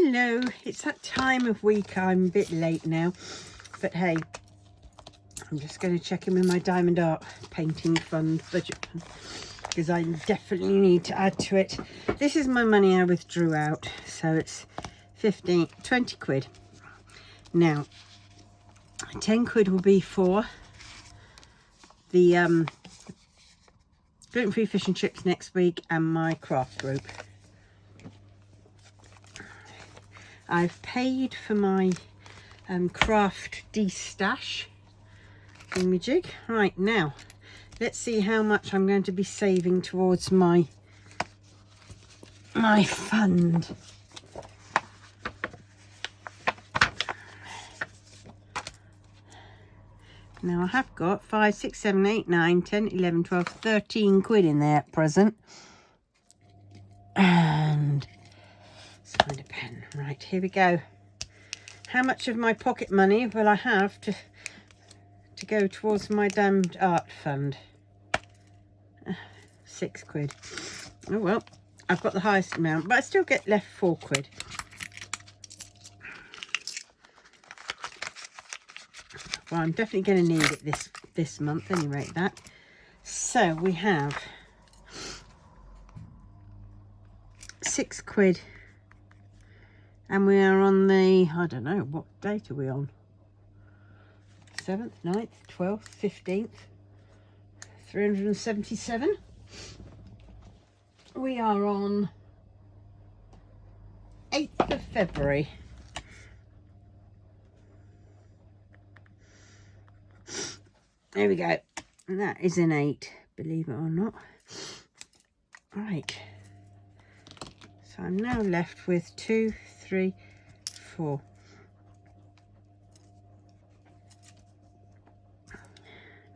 Hello, it's that time of week. I'm a bit late now, but hey, I'm just going to check in with my diamond art painting fund budget because I definitely need to add to it. This is my money I withdrew out, so it's 20 quid. Now 10 quid will be for the gluten-free fish and chips next week and my craft group. I've paid for my craft de-stash thingamajig. Right, now let's see how much I'm going to be saving towards my fund. Now I have got 5, 6, 7, 8, 9, 10, 11, 12, 13 quid in there at present. And let's find a pen. Right, here we go. How much of my pocket money will I have to go towards my damned art fund? 6 quid. Oh well, I've got the highest amount, but I still get left 4 quid. Well, I'm definitely going to need it this month, at any rate that. So we have 6 quid, and we are on the, I don't know, what date are we on? 7th, 9th, 12th, 15th, 377. We are on 8th of February. There we go. And that is an 8, believe it or not. Right. So I'm now left with 2, 3, 4.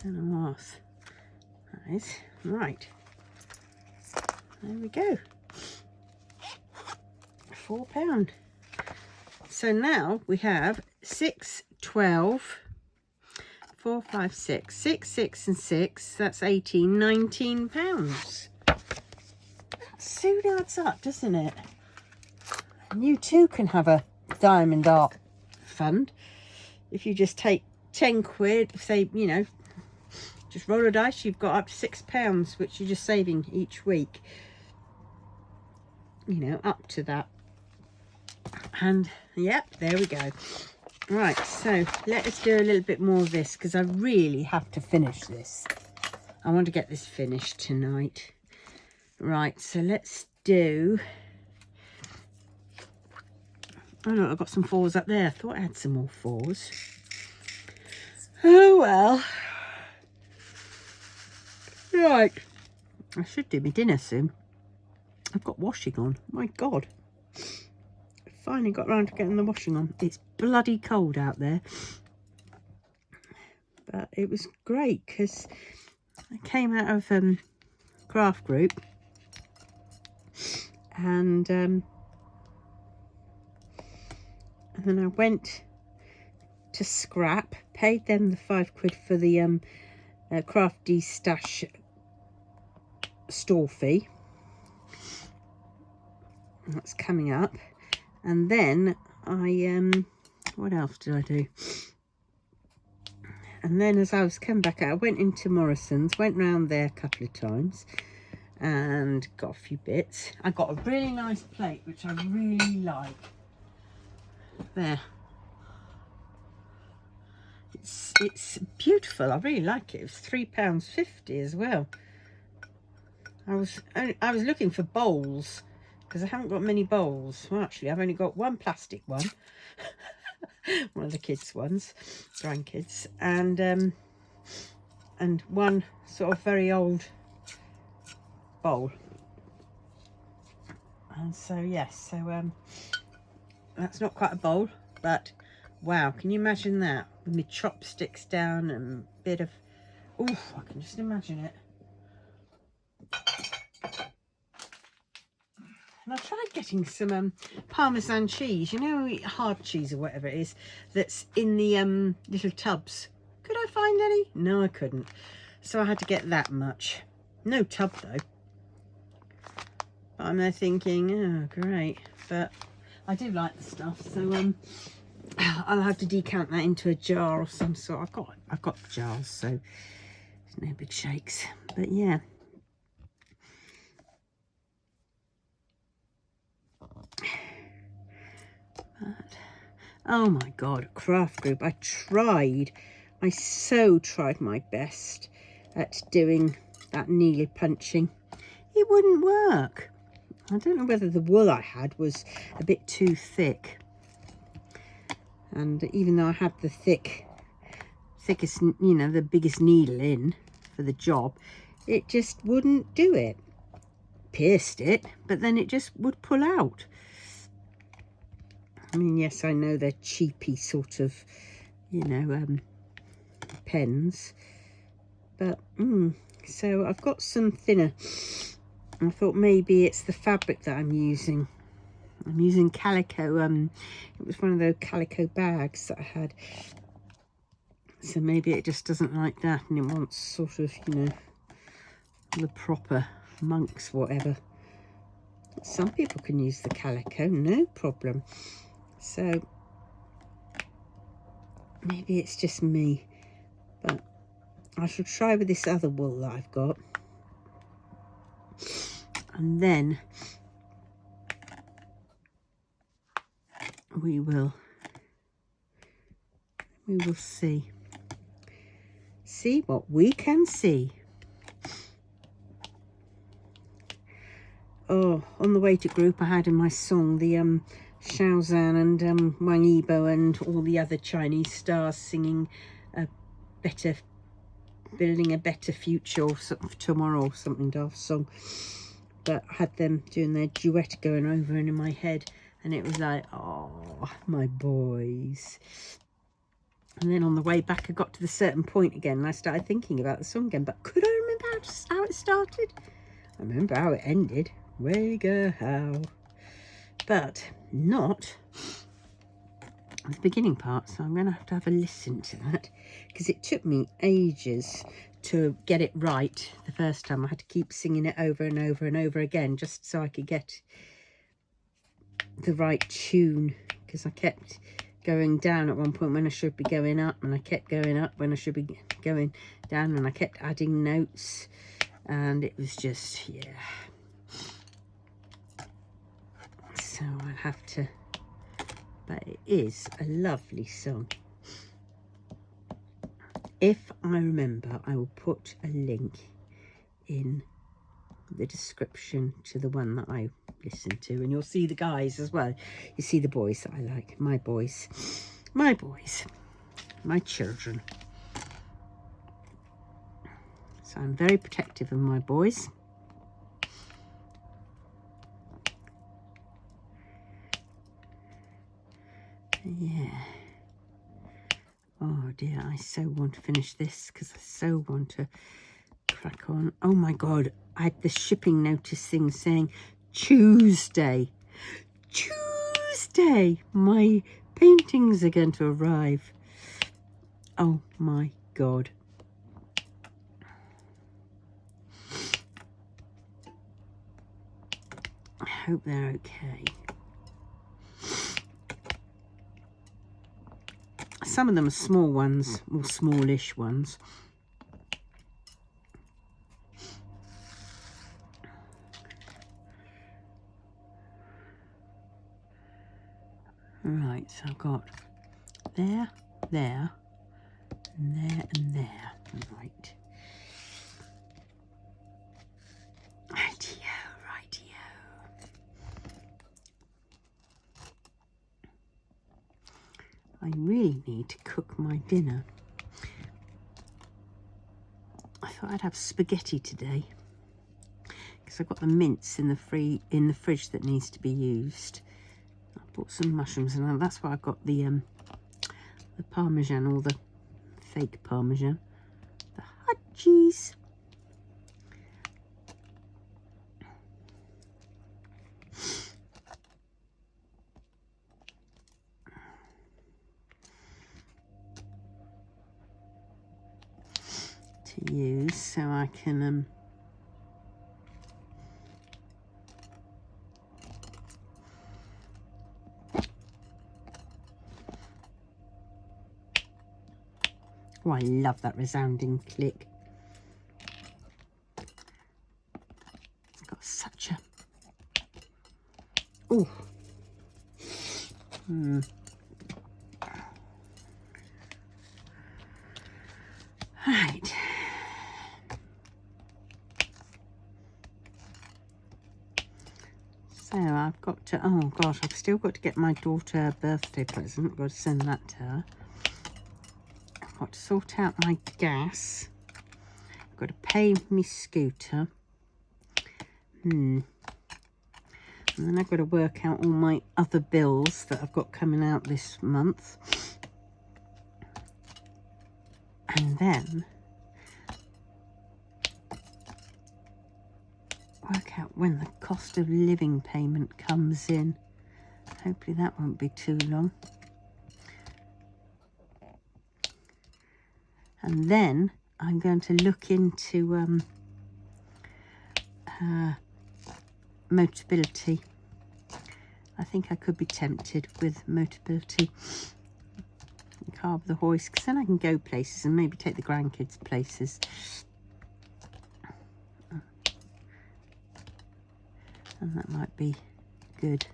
Don't know what that is. Right. There we go. £4. So now we have 6, 12, 4, 5, 6, 6, 6 and 6. That's 18, £19. That soon adds up, doesn't it? And you too can have a diamond art fund. If you just take 10 quid, say, you know, just roll a dice, you've got up to £6, which you're just saving each week. You know, up to that. And yep, there we go. Right, so let us do a little bit more of this because I really have to finish this. I want to get this finished tonight. Right, so let's do... Oh look, I've got some 4s up there. I thought I had some more 4s. Oh well. Right, I should do my dinner soon. I've got washing on. My God. I finally got around to getting the washing on. It's bloody cold out there. But it was great because I came out of craft group and then I went to scrap, paid them the 5 quid for the craft de-stash store fee. That's coming up. And then I what else did I do? And then as I was coming back out, I went into Morrison's, went round there a couple of times and got a few bits. I got a really nice plate which I really like. There. It's beautiful. I really like it. It was £3.50 as well. I was looking for bowls because I haven't got many bowls. Well, actually, I've only got one plastic one, one of the kids' ones, grandkids, and one sort of very old bowl. And so yes, so that's not quite a bowl, but wow, can you imagine that with my chopsticks down and a bit of, oof, I can just imagine it. And I tried getting some Parmesan cheese, you know, hard cheese or whatever it is, that's in the little tubs. Could I find any? No, I couldn't. So I had to get that much. No tub though. But I'm there thinking, oh great. But I do like the stuff, so I'll have to decant that into a jar of some sort. I've got jars, so there's no big shakes. But yeah. But, oh my god, craft group. I so tried my best at doing that needle punching. It wouldn't work. I don't know whether the wool I had was a bit too thick. And even though I had the thickest, you know, the biggest needle in for the job, it just wouldn't do it. Pierced it, but then it just would pull out. I mean, yes, I know they're cheapy sort of, you know, pens, but so I've got some thinner. I thought maybe it's the fabric that I'm using. I'm using calico. It was one of those calico bags that I had. So maybe it just doesn't like that, and it wants sort of, you know, the proper monks, whatever. Some people can use the calico, no problem. So maybe it's just me, but I shall try with this other wool that I've got, and then we will see what we can see. Oh, on the way to group I had in my song the Shaozan and Wang Yibo and all the other Chinese stars singing building a better future or something, tomorrow or something daft song. But I had them doing their duet going over and in my head, and it was like, oh, my boys. And then on the way back I got to the certain point again and I started thinking about the song again, but could I remember how it started? I remember how it ended. Wagga how. But not the beginning part, so I'm going to have a listen to that, because it took me ages to get it right the first time. I had to keep singing it over and over and over again just so I could get the right tune, because I kept going down at one point when I should be going up, and I kept going up when I should be going down, and I kept adding notes, and it was just, yeah. So I'll have to, but it is a lovely song. If I remember, I will put a link in the description to the one that I listened to, and you'll see the guys as well. You see the boys that I like, my boys, my children. So I'm very protective of my boys. Yeah. Oh dear, I so want to finish this because I so want to crack on. Oh my god, I had the shipping notice thing saying Tuesday. Tuesday! My paintings are going to arrive. Oh my god. I hope they're okay. Some of them are small ones, or smallish ones. Right, so I've got there, there, and there, and there. Right. Rightio, rightio. I really need to cook my dinner. I thought I'd have spaghetti today because I've got the mince in the fridge that needs to be used. I bought some mushrooms, and that's why I've got the parmesan, or the fake parmesan, the hot cheese. To use, so I can Oh, I love that resounding click. It's got such a... Oh. Right. So I've got to, oh gosh, I've still got to get my daughter a birthday present. I've got to send that to her. I've got to sort out my gas. I've got to pay me scooter. And then I've got to work out all my other bills that I've got coming out this month. And then work out when the cost of living payment comes in. Hopefully that won't be too long. And then I'm going to look into Motability. I think I could be tempted with Motability. Car with the hoist, because then I can go places and maybe take the grandkids places. And that might be good.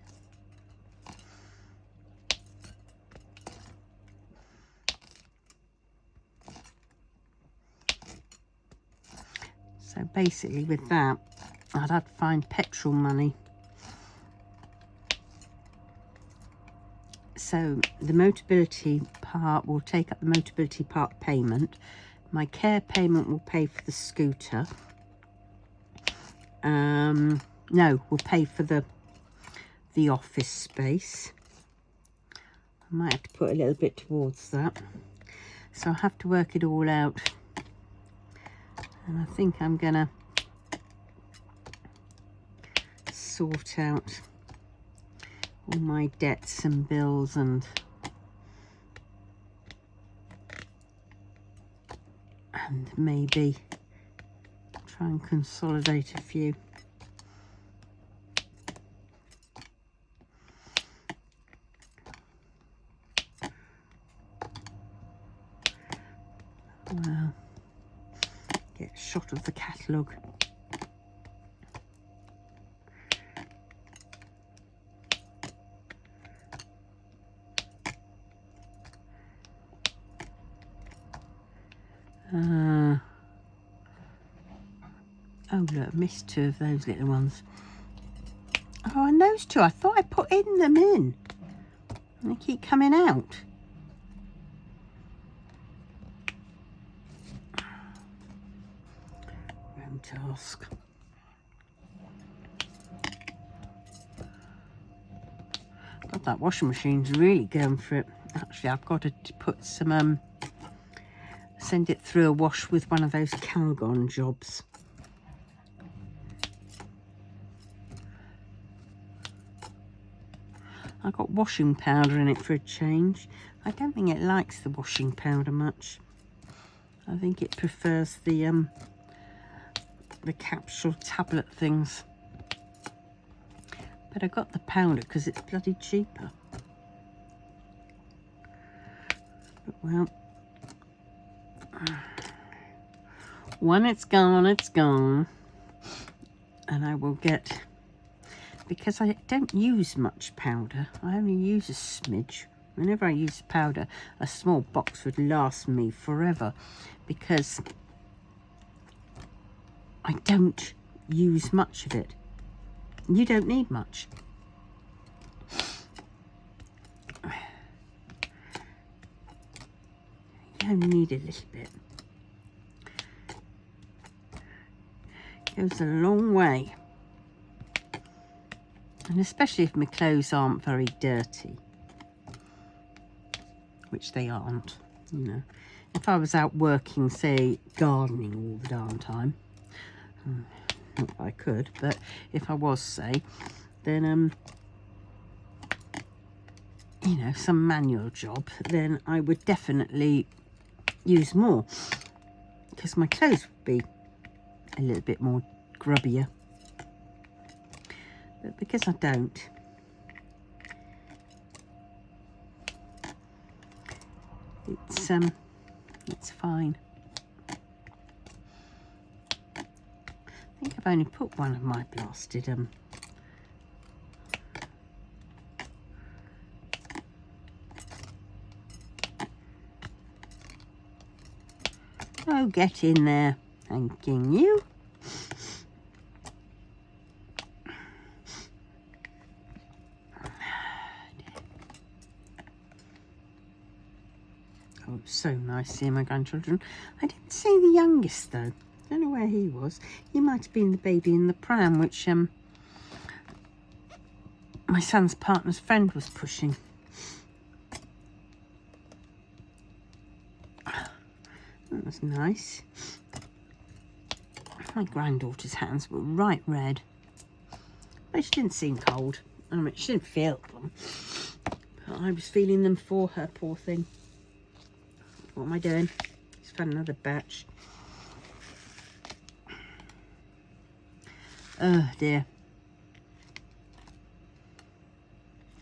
So basically with that, I'd have to find petrol money. So the Motability part will take up the Motability part payment. My care payment will pay for the scooter. No, we'll pay for the office space. I might have to put a little bit towards that. So I'll have to work it all out. And I think I'm gonna sort out all my debts and bills and maybe try and consolidate a few. Well, get a shot of the catalogue. Oh look, I missed two of those little ones. Oh, and those two, I thought I put them in. And they keep coming out. Wrong task. God, that washing machine's really going for it. Actually, I've got to put some, send it through a wash with one of those Calgon jobs. I got washing powder in it for a change. I don't think it likes the washing powder much. I think it prefers the capsule tablet things. But I got the powder because it's bloody cheaper. But well, when it's gone, it's gone. And I will get, because I don't use much powder, I only use a smidge. Whenever I use powder, a small box would last me forever because I don't use much of it. You don't need much. You only need a little bit. Goes a long way. And especially if my clothes aren't very dirty, which they aren't, you know. If I was out working, say, gardening all the darn time, not that I could, but if I was, say, then, you know, some manual job, then I would definitely use more, because my clothes would be a little bit more grubbier. But because I don't, It's fine. I think I've only put one of my blasted oh, get in there. Thanking you. Oh, it's so nice seeing my grandchildren. I didn't see the youngest though. Don't know where he was. He might have been the baby in the pram, which my son's partner's friend was pushing. That was nice. My granddaughter's hands were right red. But she didn't seem cold. I mean, she didn't feel them. But I was feeling them for her, poor thing. What am I doing? Just found another batch. Oh dear.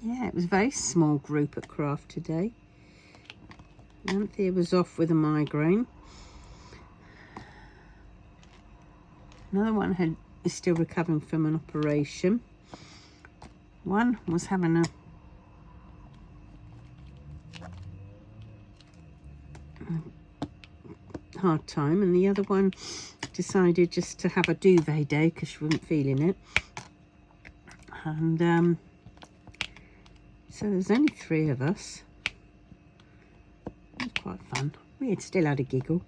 Yeah, it was a very small group at craft today. Anthea was off with a migraine. Another one is still recovering from an operation. One was having a hard time, and the other one decided just to have a duvet day because she wasn't feeling it. And so there's only 3 of us. It was quite fun. We had still had a giggle.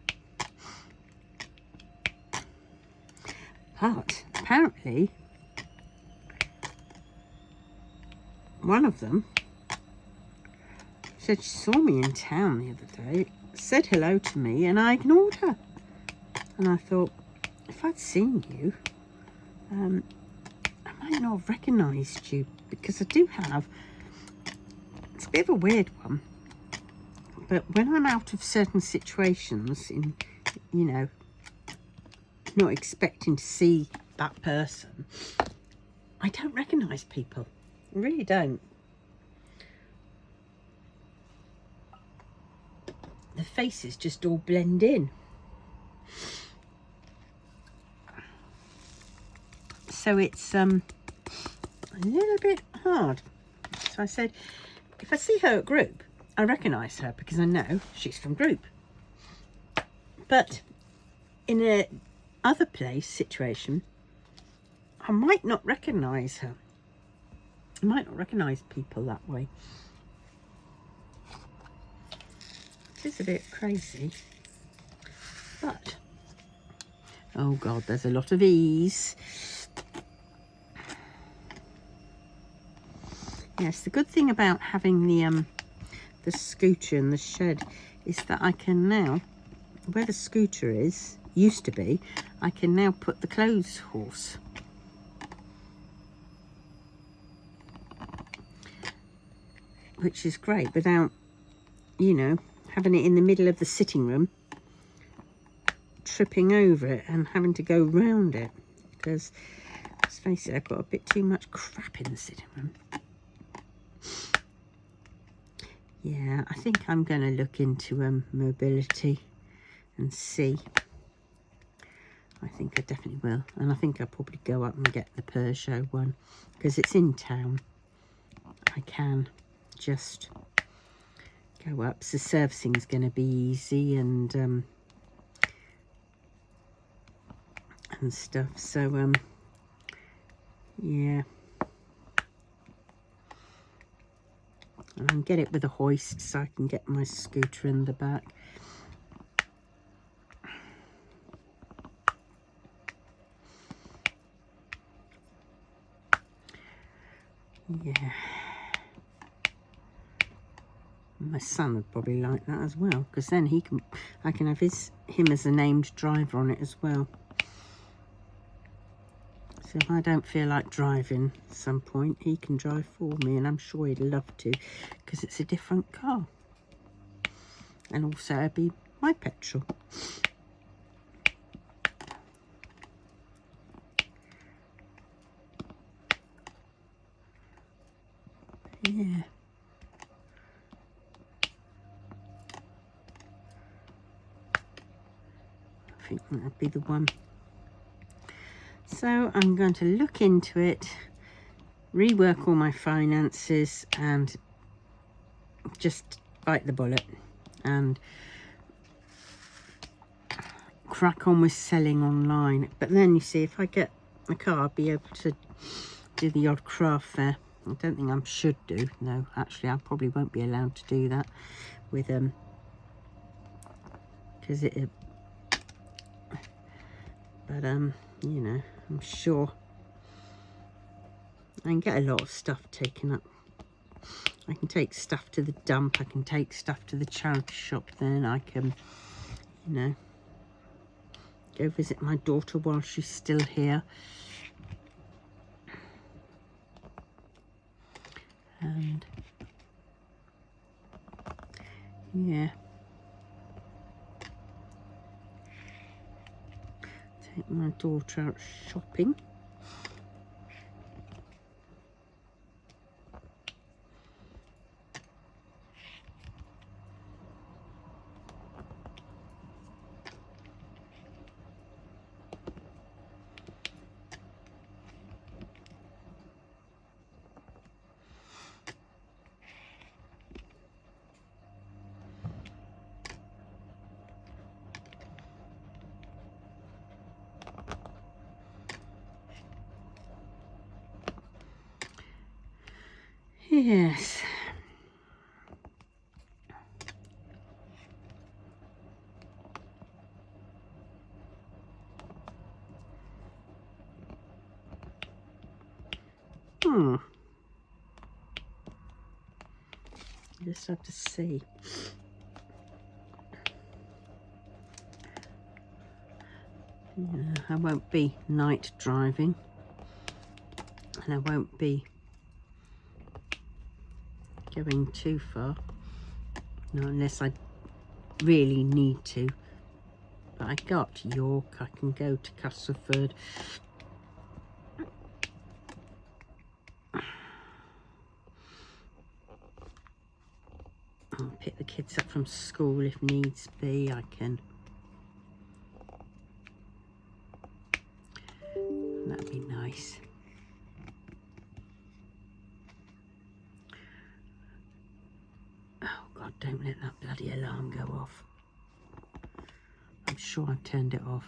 But apparently one of them said she saw me in town the other day, said hello to me, and I ignored her. And I thought, if I'd seen you, I might not have recognised you, because I do have, it's a bit of a weird one, but when I'm out of certain situations, in, you know, not expecting to see that person, I don't recognise people. I really don't. The faces just all blend in. So it's a little bit hard. So I said, if I see her at group, I recognise her because I know she's from group. But in a other place situation, I might not recognise her. I might not recognise people that way. It is a bit crazy. But, oh God, there's a lot of ease. Yes, the good thing about having the scooter in the shed is that I can now, where the scooter used to be, I can now put the clothes horse. Which is great, without, you know, having it in the middle of the sitting room, tripping over it and having to go round it. Because, let's face it, I've got a bit too much crap in the sitting room. Yeah, I think I'm going to look into mobility and see. I think I definitely will. And I think I'll probably go up and get the Peugeot one, because it's in town. I can just go up. So servicing is going to be easy and stuff. So yeah. And I'll get it with a hoist so I can get my scooter in the back. Yeah. My son would probably like that as well, because then I can have him as a named driver on it as well. So if I don't feel like driving at some point, he can drive for me, and I'm sure he'd love to, because it's a different car. And also it'd be my petrol. Yeah. think that'd be the one. So I'm going to look into it, rework all my finances, and just bite the bullet and crack on with selling online. But then you see, if I get a car, I'll be able to do the odd craft fair. I don't think I should do. No, actually, I probably won't be allowed to do that with because it. But you know, I'm sure I can get a lot of stuff taken up. I can take stuff to the dump. I can take stuff to the charity shop. Then I can, you know, go visit my daughter while she's still here. And yeah, take my daughter out shopping. Yes. Just have to see. Yeah, I won't be night driving, and I won't be going too far, no, unless I really need to. But I got York, I can go to Castleford. I'll pick the kids up from school if needs be. I can. That'd be nice. Oh God, don't let that bloody alarm go off. I'm sure I've turned it off.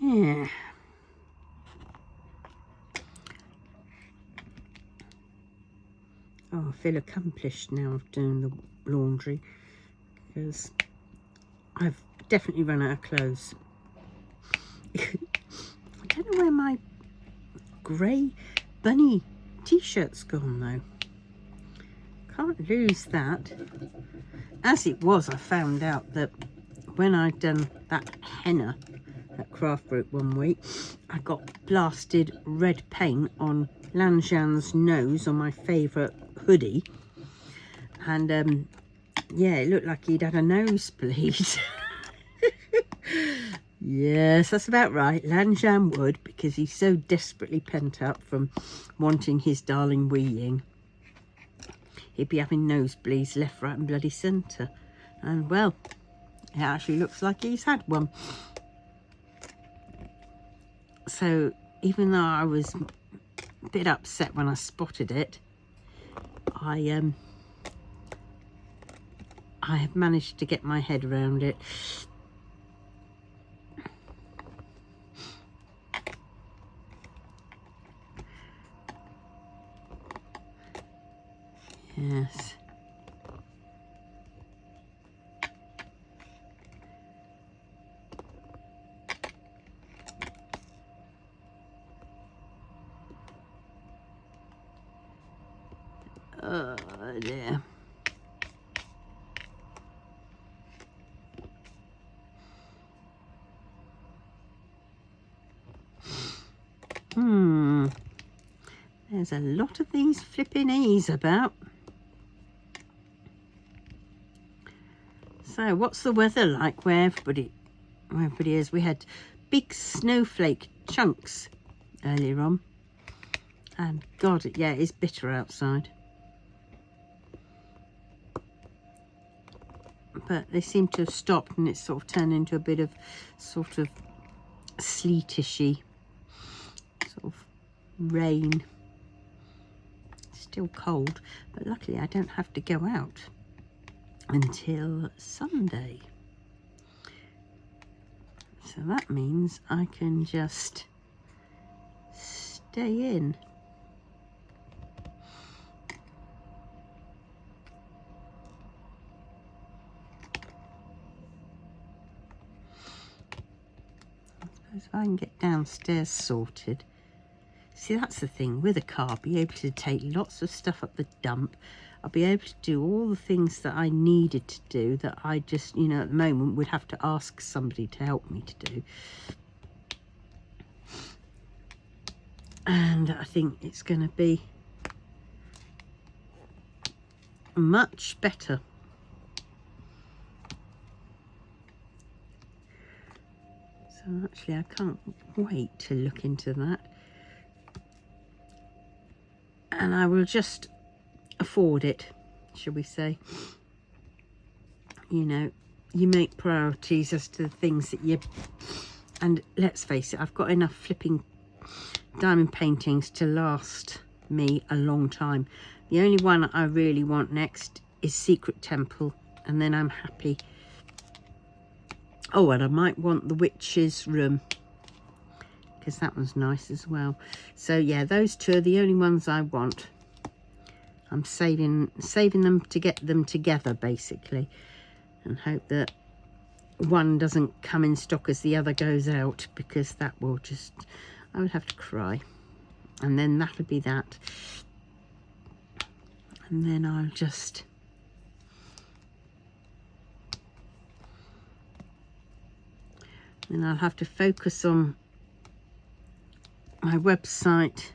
Yeah. Oh, I feel accomplished now of doing the laundry, because I've definitely run out of clothes. I don't know where my grey bunny t-shirt's gone though. Can't lose that. As it was, I found out that when I'd done that henna at Craft Group one week, I got blasted red paint on Lanjan's nose on my favourite hoodie, and yeah, it looked like he'd had a nosebleed. Yes, that's about right. Lanjan would, because he's so desperately pent up from wanting his darling wee ying. He'd be having nosebleeds left, right and bloody centre. And well, it actually looks like he's had one. So even though I was a bit upset when I spotted it, I have managed to get my head around it. Yes. Oh dear. There's a lot of these flipping E's about. So what's the weather like where everybody is? We had big snowflake chunks earlier on. And God, yeah, it is bitter outside. but they seem to have stopped, and it's sort of turned into a bit of sort of sleetishy sort of rain. Still cold, but luckily I don't have to go out until Sunday. So that means I can just stay in. If I can get downstairs sorted. See, that's the thing with a car, I'll be able to take lots of stuff up the dump. I'll be able to do all the things that I needed to do that I just, you know, at the moment would have to ask somebody to help me to do. And I think it's going to be much better. So actually I can't wait to look into that. And I will just afford it, shall we say. You know, you make priorities as to the things that you... And let's face it, I've got enough flipping diamond paintings to last me a long time. The only one I really want next is Secret Temple, and then I'm happy. Oh, and I might want the Witch's Room, because that one's nice as well. So yeah, those two are the only ones I want. I'm saving them to get them together, basically, and hope that one doesn't come in stock as the other goes out, because that will just... I would have to cry. And then that'll be that. And then I'll just... Then I'll have to focus on my website,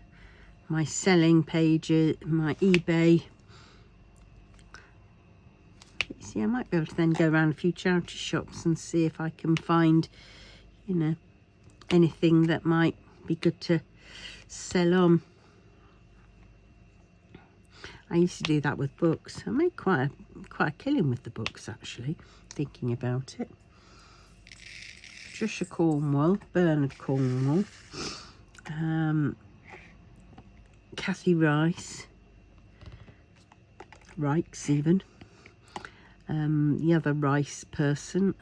my selling pages, my eBay. See, I might be able to then go around a few charity shops and see if I can find, you know, anything that might be good to sell on. I used to do that with books. I made quite a killing with the books, actually, thinking about it. Patricia Cornwell, Bernard Cornwell, Kathy Rice, Rikes even, the other Rice person,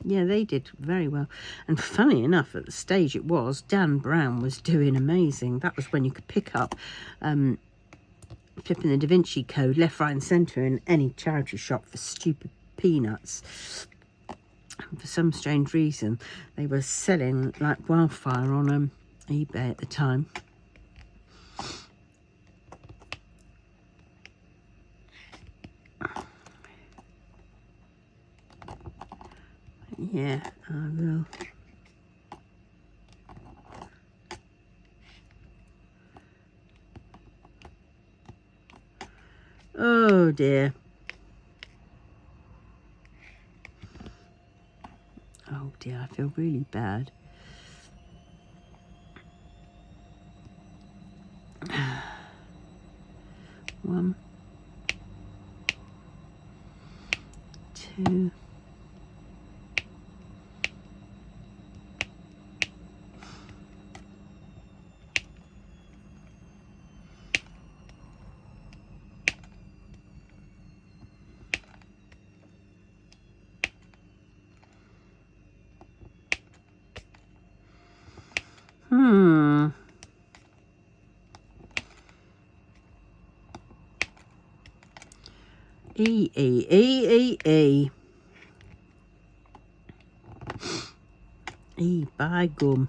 yeah, they did very well. And funny enough, at the stage it was, Dan Brown was doing amazing. That was when you could pick up flipping the Da Vinci Code left, right and centre in any charity shop for stupid peanuts. And for some strange reason, they were selling like wildfire on eBay at the time. Yeah, I will. Oh dear. Oh dear, I feel really bad. One, two, by gum.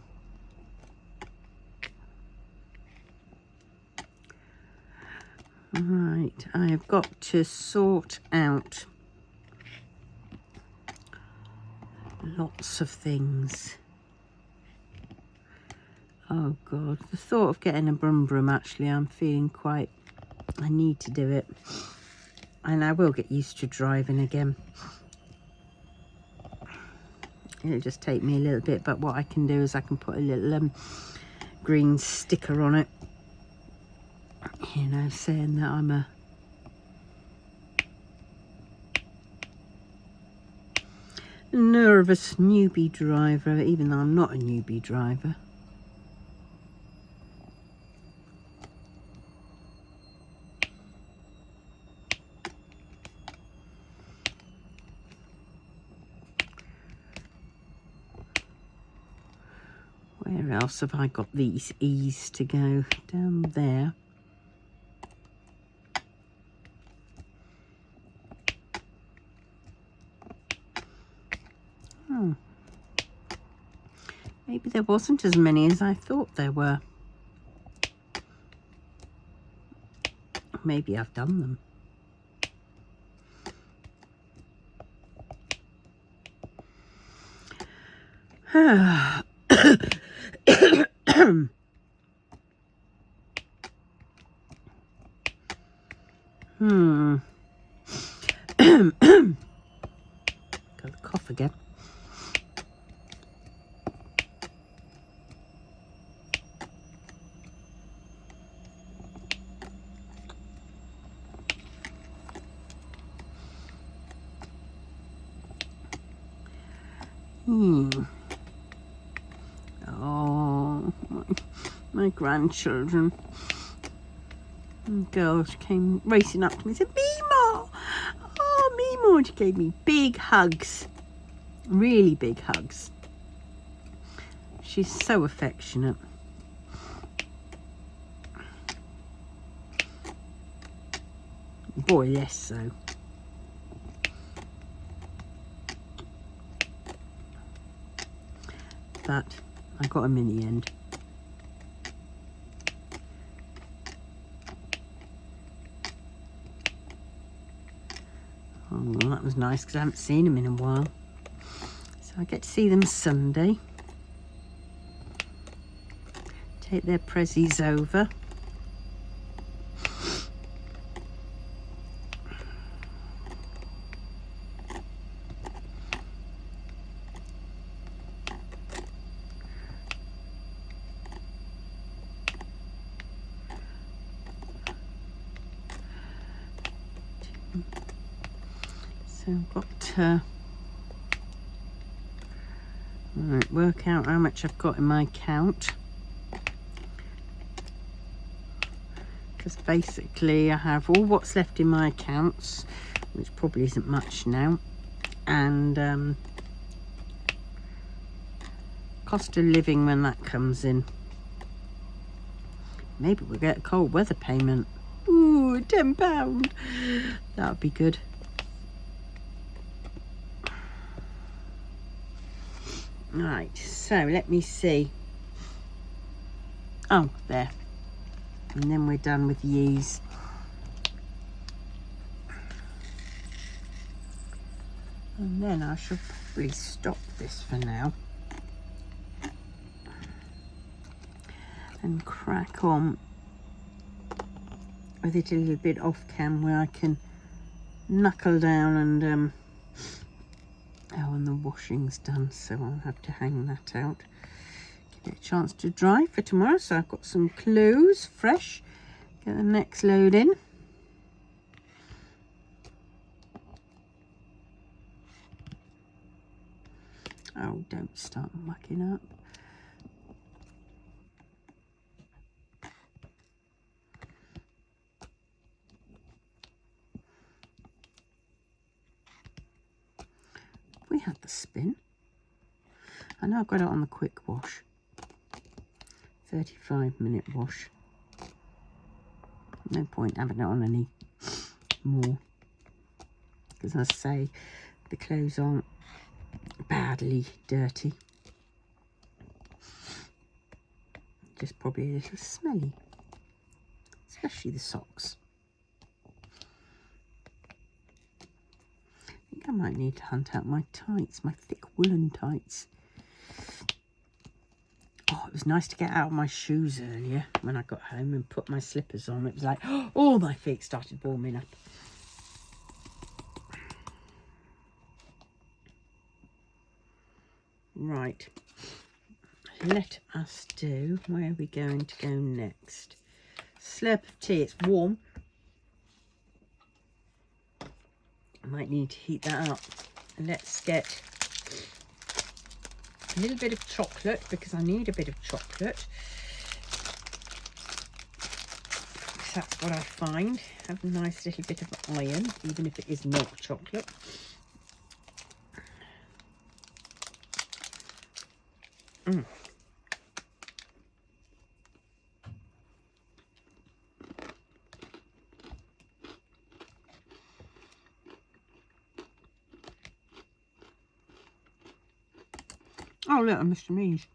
Right, I have got to sort out lots of things. Oh God, the thought of getting a broom, actually, I'm feeling quite... I need to do it. And I will get used to driving again. It'll just take me a little bit, but what I can do is I can put a little green sticker on it, you know, saying that I'm a Nervous newbie driver, even though I'm not a newbie driver. Where else have I got these E's to go? Down there. Oh. Maybe there wasn't as many as I thought there were. Maybe I've done them. Got the cough again. Oh, my grandchildren. And girls came racing up to me and said, Mimo! Oh, Mimo! And she gave me big hugs. Really big hugs. She's so affectionate. Boy, less so. But I got him in the end. Oh, well, that was nice because I haven't seen him in a while. So I get to see them Sunday. Take their prezzies over. So I've got right, work out how much I've got in my account, because basically I have all what's left in my accounts, which probably isn't much now, and cost of living when that comes in. Maybe we'll get a cold weather payment. Ooh, £10. That would be good. Right, so let me see. Oh, there. And then we're done with these. And then I should probably stop this for now. And crack on with it a little bit off cam where I can knuckle down and oh, and the washing's done, so I'll have to hang that out. Give it a chance to dry for tomorrow. So I've got some clothes fresh. Get the next load in. Oh, don't start mucking up. We had the spin. I know I've got it on the quick wash. 35-minute wash. No point having it on any more. Because as I say, the clothes aren't badly dirty. Just probably a little smelly. Especially the socks. I think I might need to hunt out my tights, my thick woolen tights. Oh, it was nice to get out of my shoes earlier when I got home and put my slippers on. It was like, oh, my feet started warming up. Right, let us do, where are we going to go next? Slurp of tea, it's warm. I might need to heat that up. Let's get a little bit of chocolate because I need a bit of chocolate. Because that's what I find. Have a nice little bit of iron, even if it is milk chocolate. Oh, look, Mr. Means.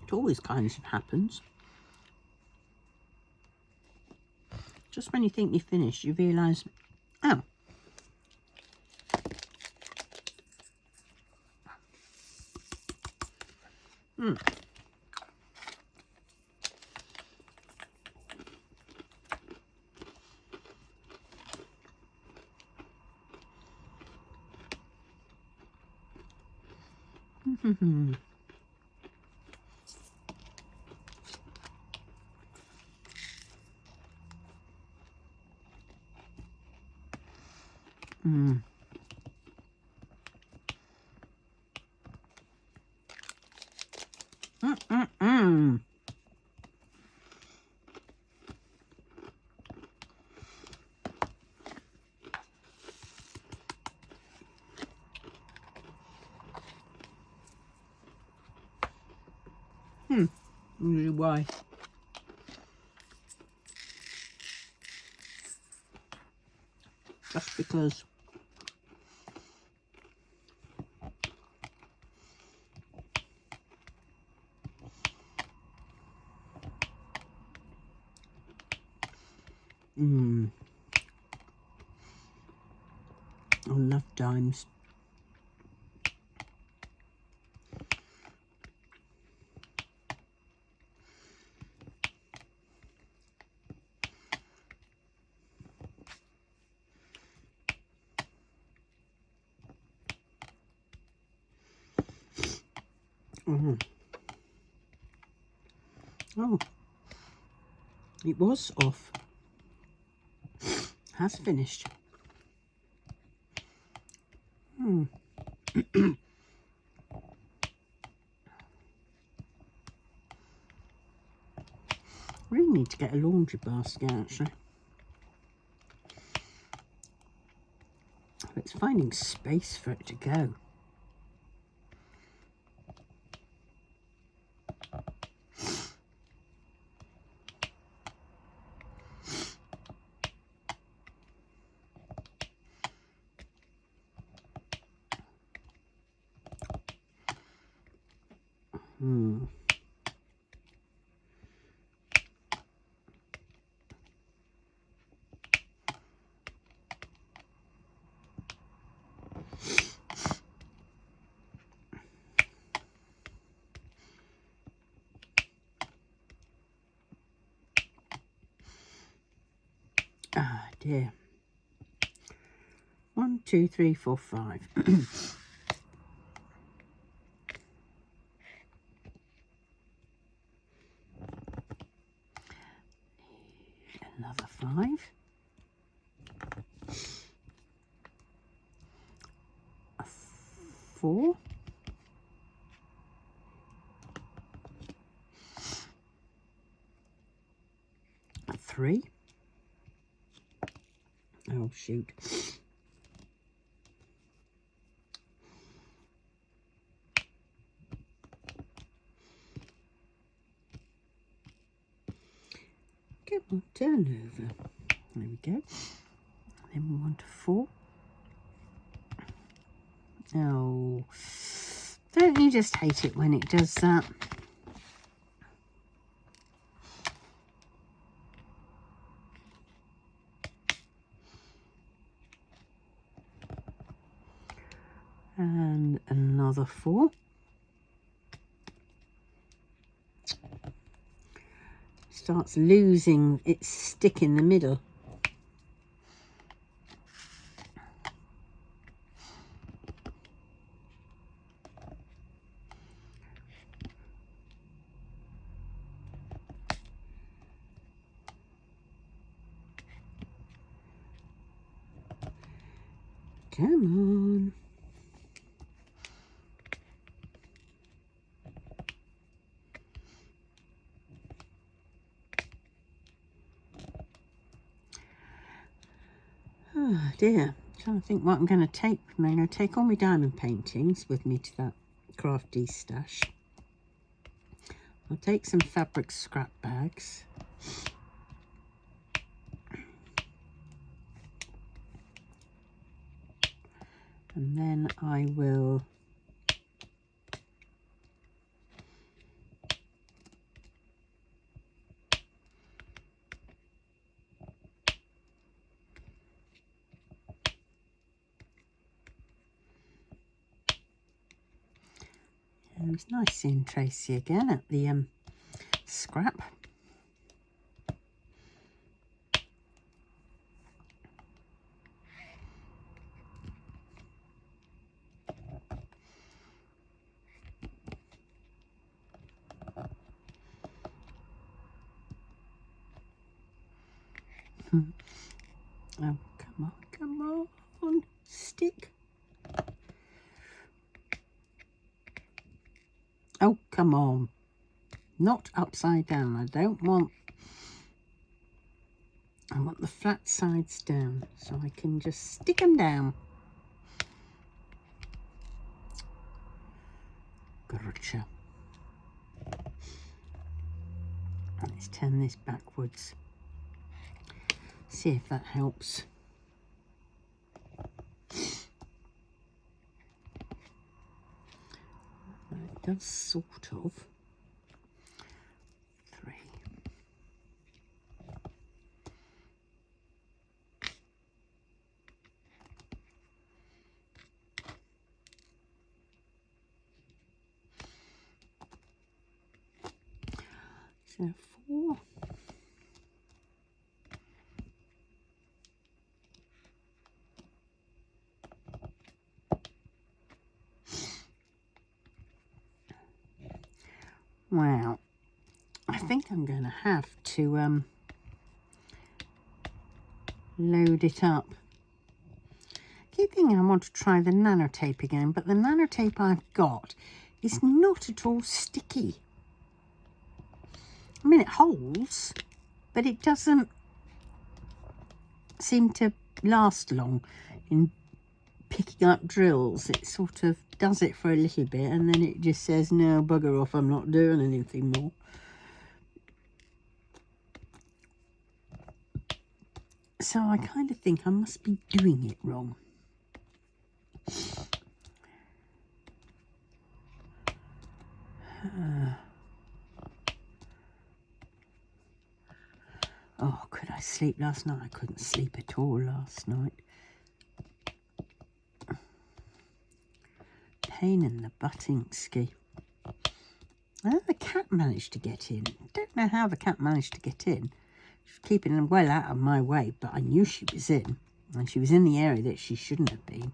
It always kind of happens. Just when you think you're finished, you realise, oh. Really why? Just because. I love dimes. Oh, it was off. Has finished. Really need to get a laundry basket actually. It's finding space for it to go. Ah dear. 1, 2, 3, 4, 5. Another 5. A 4. A 3. Oh shoot. Come on, turn over. There we go. Then we want a 4. Oh, don't you just hate it when it does that? And another 4. Starts losing its stick in the middle. Come on. Oh dear, I'm trying to think what I'm going to take. I'm going to take all my diamond paintings with me to that crafty stash. I'll take some fabric scrap bags. And then I will it was nice seeing Tracy again at the scrap. Oh, come on, stick. Oh, come on. Not upside down. I want the flat sides down so I can just stick them down. Gotcha. Let's turn this backwards. See if that helps. It does sort of. 3. So 4. Wow, I think I'm going to have to load it up. Keep thinking I want to try the nanotape again, but the nanotape I've got is not at all sticky. I mean, it holds, but it doesn't seem to last long in picking up drills. It sort of does it for a little bit and then it just says, no, bugger off, I'm not doing anything more. So I kind of think I must be doing it wrong. Oh, could I sleep last night? I couldn't sleep at all last night. Pain in the buttinsky. Oh, the cat managed to get in. Don't know how the cat managed to get in. She was keeping them well out of my way, but I knew she was in. And she was in the area that she shouldn't have been.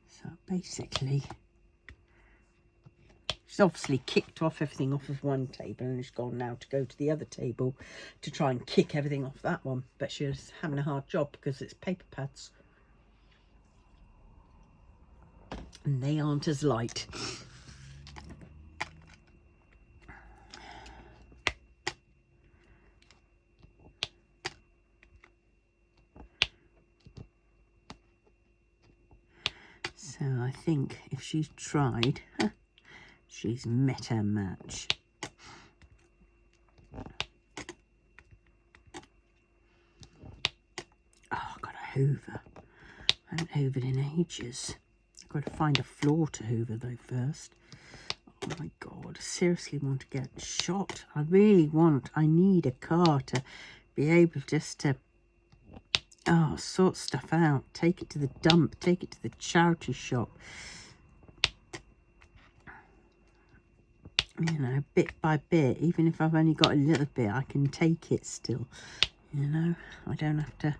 So basically, she's obviously kicked off everything off of one table and has gone now to go to the other table to try and kick everything off that one. But she's having a hard job because it's paper pads. And they aren't as light. So I think if she's tried, she's met her match. Oh, I've got to hoover. I haven't hoovered in ages. I've got to find a floor to hoover though first. Oh my God, I seriously want to get shot. I need a car to be able just to sort stuff out, take it to the dump, take it to the charity shop. You know, bit by bit, even if I've only got a little bit, I can take it still. You know, I don't have to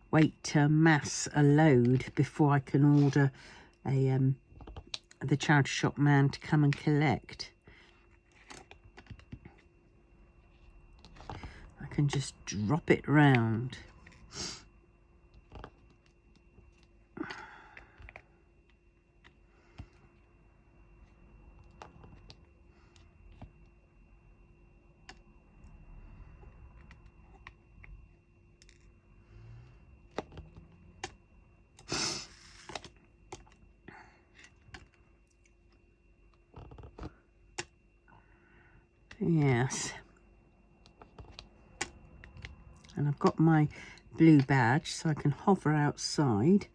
wait to mass a load before I can order the charity shop man to come and collect. I can just drop it round. Yes. And I've got my blue badge, so I can hover outside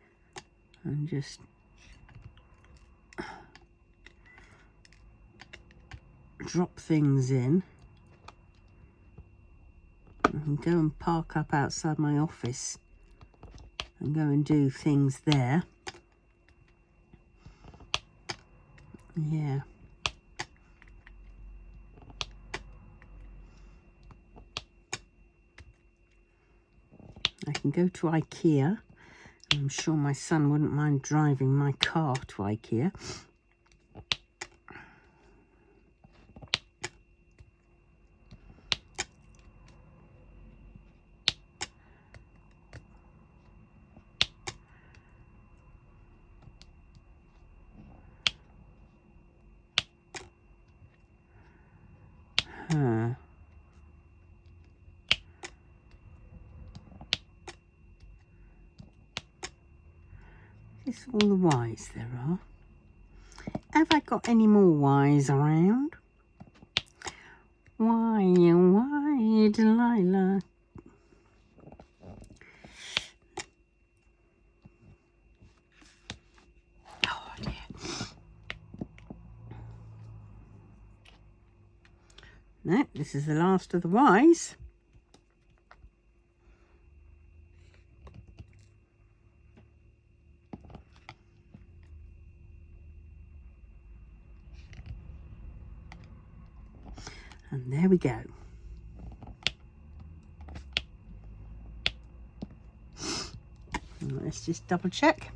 and just drop things in. I can go and park up outside my office and go and do things there. Yeah. I can go to IKEA. I'm sure my son wouldn't mind driving my car to IKEA. This is all the Ys there are. Have I got any more Ys around? Why, Delilah? Oh dear. No, this is the last of the Ys. And there we go. Let's just double check.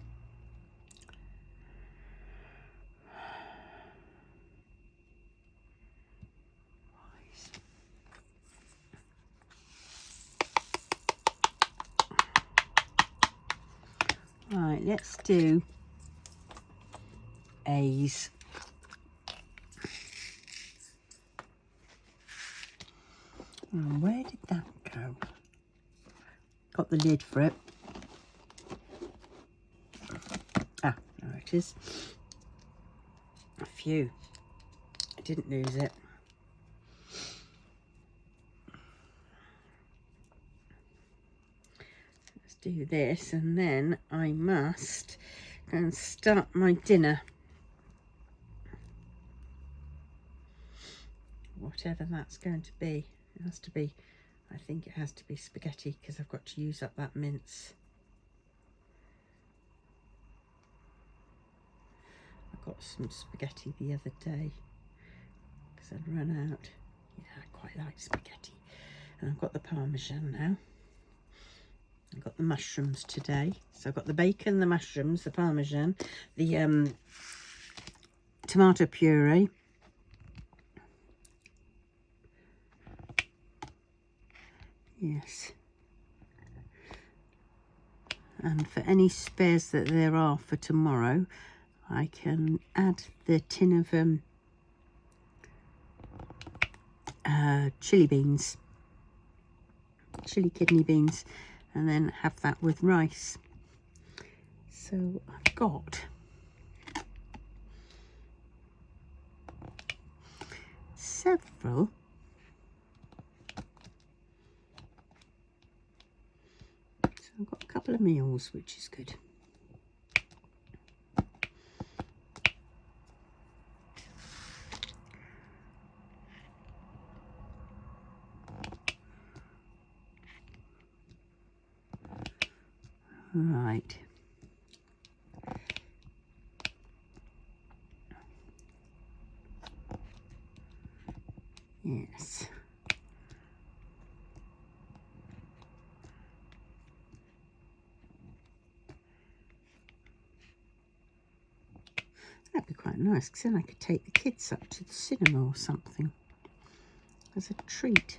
Right, let's do A's. Where did that go? Got the lid for it. Ah, there it is. Phew. I didn't lose it. Let's do this, and then I must go and start my dinner. Whatever that's going to be. It has to be, I think it has to be spaghetti, because I've got to use up that mince. I got some spaghetti the other day because I'd run out. Yeah, I quite like spaghetti. And I've got the Parmesan now. I've got the mushrooms today. So I've got the bacon, the mushrooms, the Parmesan, the tomato puree. Yes. And for any spares that there are for tomorrow, I can add the tin of chili beans, chili kidney beans, and then have that with rice. So I've got several I've got a couple of meals, which is good. Right. Yes. That'd be quite nice, because then I could take the kids up to the cinema or something as a treat.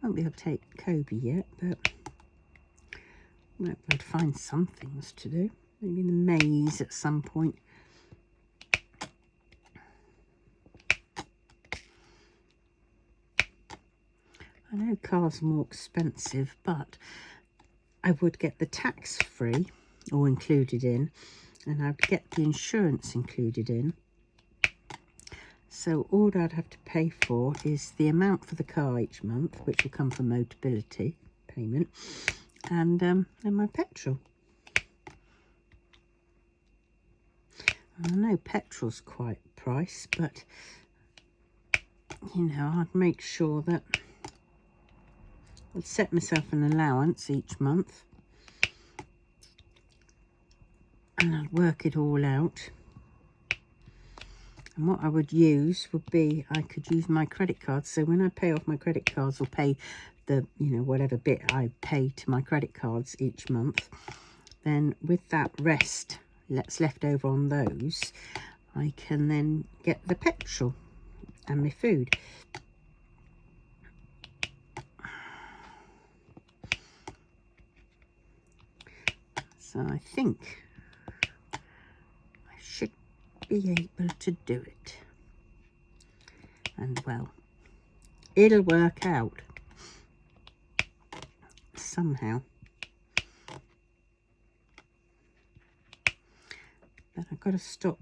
Won't be able to take Kobe yet, but I might be able to find some things to do. Maybe in the maze at some point. I know cars are more expensive, but I would get the tax free or included in, and I'd get the insurance included in. So all I'd have to pay for is the amount for the car each month, which will come from Motability payment, and my petrol. I know petrol's quite priced, but you know, I'd make sure that I'd set myself an allowance each month and I'd work it all out. And what I would use would be, I could use my credit cards. So when I pay off my credit cards, or pay the, you know, whatever bit I pay to my credit cards each month, then with that rest that's left over on those, I can then get the petrol and my food. So I think I should be able to do it. And well, it'll work out somehow. But I've got to stop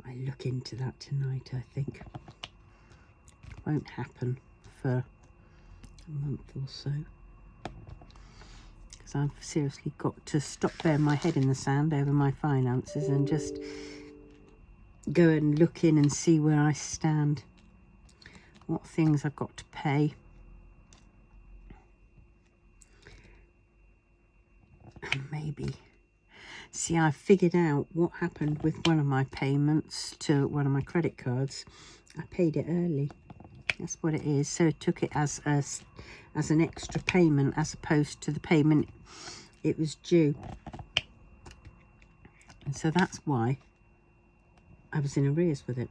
I look into that tonight, I think. Won't happen for a month or so, because I've seriously got to stop burying my head in the sand over my finances and just go and look in and see where I stand, what things I've got to pay, and maybe see, I've figured out what happened with one of my payments to one of my credit cards. I paid it early. That's what it is. So I took it as an extra payment as opposed to the payment it was due. And so that's why I was in arrears with it,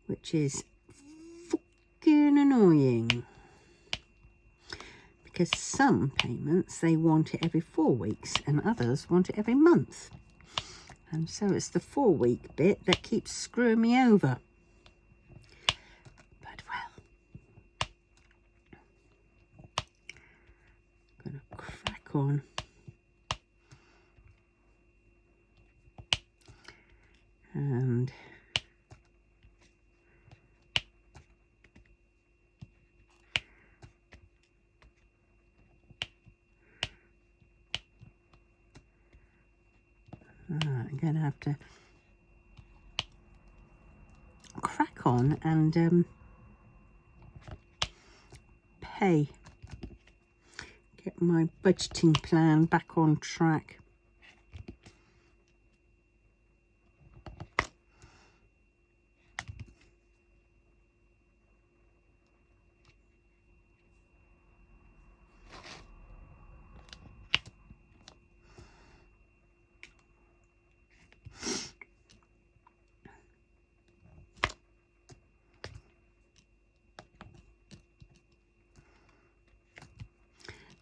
which is fucking annoying. Because some payments, they want it every 4 weeks and others want it every month. And so it's the 4-week bit that keeps screwing me over. But well, I'm going to crack on. And I'm going to have to crack on and pay. Get my budgeting plan back on track.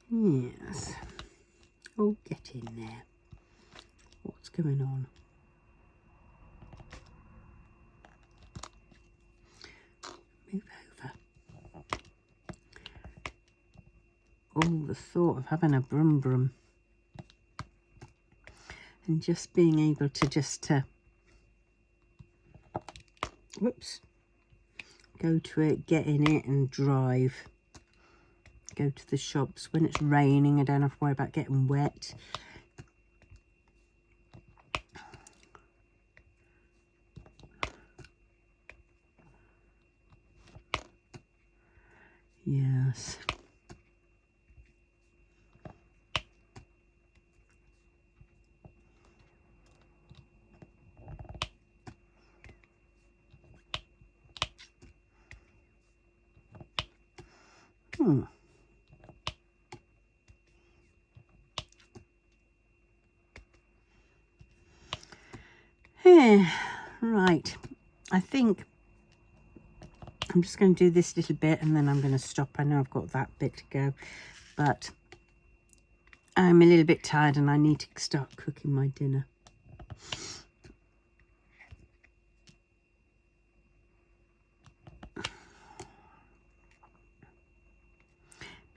Yes. Oh, get in there. What's going on? Move over. Oh, the thought of having a brum brum and just being able to just whoops, go to it, get in it and drive. Go to the shops when it's raining. I don't have to worry about getting wet. Yes. Yeah, right. I think I'm just going to do this little bit and then I'm going to stop. I know I've got that bit to go, but I'm a little bit tired and I need to start cooking my dinner.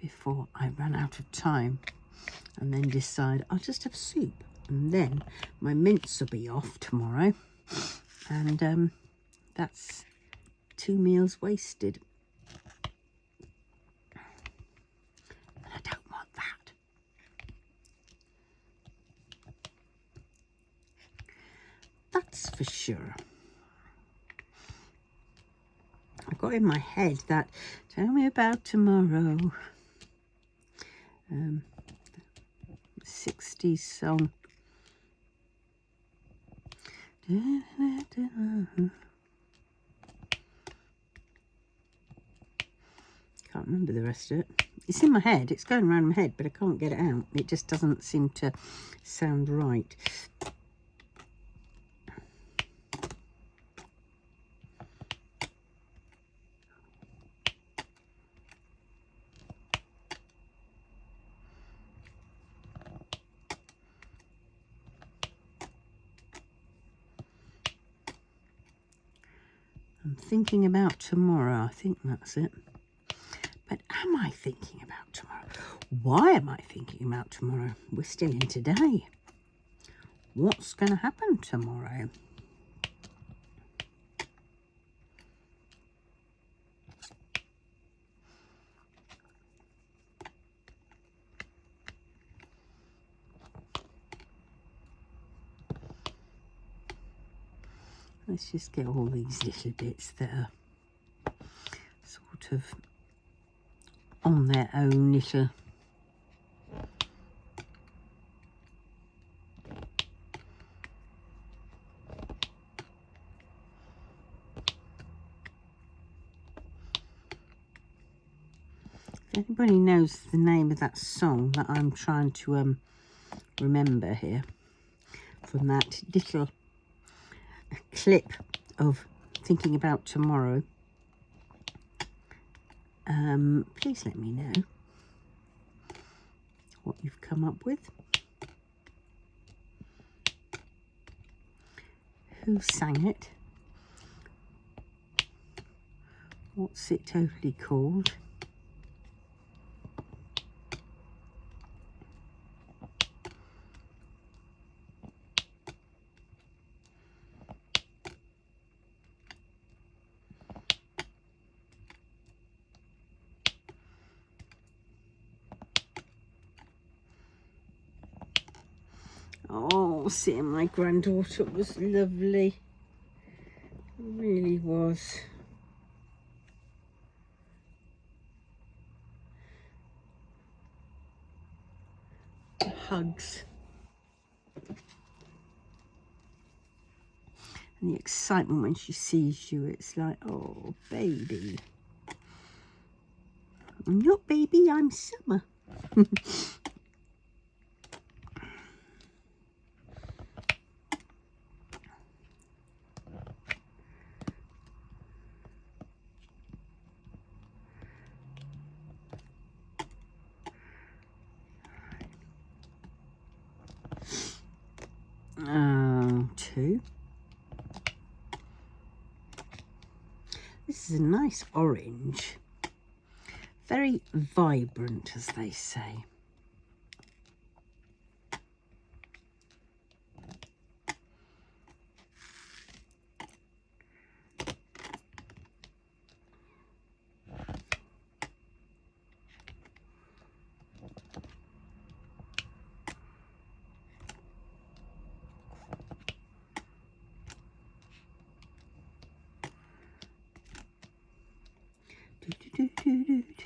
Before I run out of time and then decide I'll just have soup, and then my mince will be off tomorrow, and that's 2 meals wasted. And I don't want that. That's for sure. I got in my head that tell me about tomorrow 60s song. Can't remember the rest of it. It's in my head, it's going around my head, but I can't get it out. It just doesn't seem to sound right. I'm thinking about tomorrow. I think that's it. But am I thinking about tomorrow? Why am I thinking about tomorrow? We're still in today. What's going to happen tomorrow? Let's just get all these little bits that are sort of on their own little if anybody knows the name of that song that I'm trying to remember here from that little clip of thinking about tomorrow, please let me know what you've come up with. Who sang it? What's it totally called? Oh, seeing my granddaughter was lovely. It really was. Hugs. And the excitement when she sees you, it's like, oh, baby. I'm not baby, I'm Summer. Two. This is a nice orange. Very vibrant, as they say.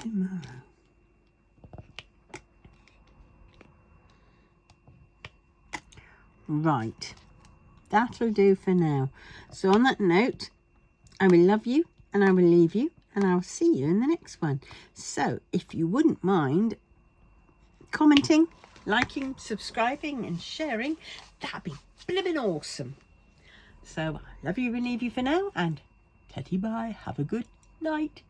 Tomorrow. Right, that'll do for now. So on that note, I will love you and I will leave you and I'll see you in the next one. So if you wouldn't mind commenting, liking, subscribing and sharing, that'd be blimmin' awesome. So love you and leave you for now, and tatty bye. Have a good night.